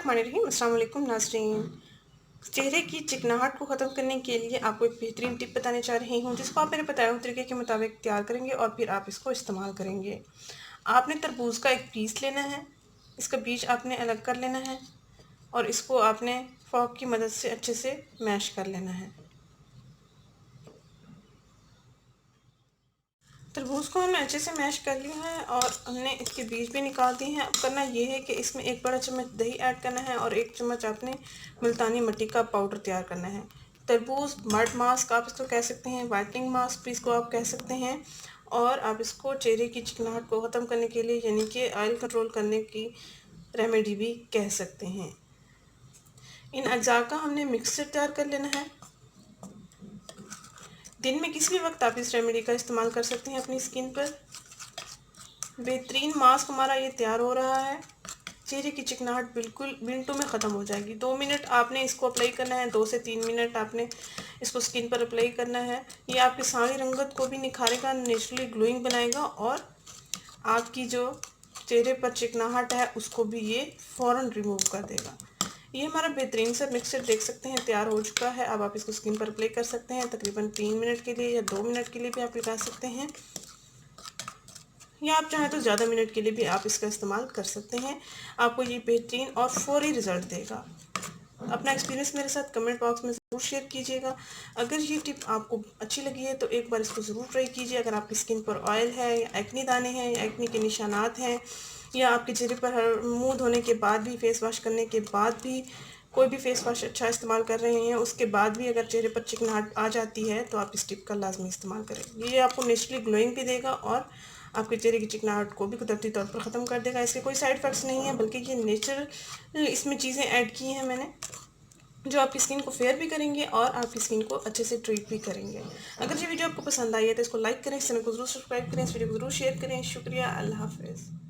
बिस्मिल्लाहिर्रहमानिर्रहीम। अस्सलाम वालेकुम नाज़रीन। चेहरे की चिकनाहट को ख़त्म करने के लिए आपको एक बेहतरीन टिप बताने जा रही हूँ, जिसको आप मेरे बताए हुए तरीके के मुताबिक तैयार करेंगे और फिर आप इसको इस्तेमाल करेंगे। आपने तरबूज का एक पीस लेना है, इसका बीज आपने अलग कर लेना है और इसको आपने फोक की मदद से अच्छे से मैश कर लेना है। तरबूज को हमने अच्छे से मैश कर लिया है और हमने इसके बीज भी निकाल दिए हैं। अब करना ये है कि इसमें 1 बड़ा चम्मच दही ऐड करना है और 1 चम्मच आपने मुल्तानी मिट्टी का पाउडर तैयार करना है। तरबूज मड मास्क आप इसको कह सकते हैं, वाइटनिंग मास्क भी इसको आप कह सकते हैं और आप इसको चेहरे की चिकनाहट को ख़त्म करने के लिए यानी कि ऑयल कंट्रोल करने की रेमेडी भी कह सकते हैं। इन अज्जा का हमने मिक्सचर तैयार कर लेना है। दिन में किसी भी वक्त आप इस रेमेडी का इस्तेमाल कर सकते हैं अपनी स्किन पर। बेहतरीन मास्क हमारा ये तैयार हो रहा है। चेहरे की चिकनाहट बिल्कुल मिनटों में ख़त्म हो जाएगी। 2 मिनट आपने इसको अप्लाई करना है, 2 से 3 मिनट आपने इसको स्किन पर अप्लाई करना है। ये आपकी सारी रंगत को भी निखारेगा, नेचुरली ग्लोइंग बनाएगा और आपकी जो चेहरे पर चिकनाहट है उसको भी ये फ़ौरन रिमूव कर देगा। ये हमारा बेहतरीन सा मिक्सचर देख सकते हैं तैयार हो चुका है। अब आप इसको स्किन पर अप्लाई कर सकते हैं। तकरीबन 3 मिनट के लिए या 2 मिनट के लिए भी आप लगा सकते हैं, या आप चाहें तो ज़्यादा मिनट के लिए भी आप इसका इस्तेमाल कर सकते हैं। आपको ये बेहतरीन और फौरी रिज़ल्ट देगा। अपना एक्सपीरियंस मेरे साथ कमेंट बॉक्स में ज़रूर शेयर कीजिएगा। अगर ये टिप आपको अच्छी लगी है तो एक बार इसको ज़रूर ट्राई कीजिए। अगर आपकी स्किन पर ऑयल है या एक्ने दाने हैं या एक्ने के निशानात हैं या आपके चेहरे पर हर मुंह धोने के बाद भी, फेस वॉश करने के बाद भी, कोई भी फेस वॉश अच्छा इस्तेमाल कर रहे हैं उसके बाद भी अगर चेहरे पर चिकनाहट आ जाती है तो आप इस टिप का लाजमी इस्तेमाल करें। ये आपको नेचुरली ग्लोइंग भी देगा और आपके चेहरे की चिकनाहट को भी कुदरती तौर पर ख़त्म कर देगा। इसके कोई साइड इफ़ेक्ट्स नहीं है, बल्कि ये नेचुरल इसमें चीज़ें ऐड की हैं मैंने, जो आपकी स्किन को फेयर भी करेंगे और आपकी स्किन को अच्छे से ट्रीट भी करेंगे। अगर ये वीडियो आपको पसंद आई है तो इसको लाइक करें, इस चैनल को ज़रूर सब्सक्राइब करें, इस वीडियो को ज़रूर शेयर करें। शुक्रिया, अल्लाह हाफ़िज़।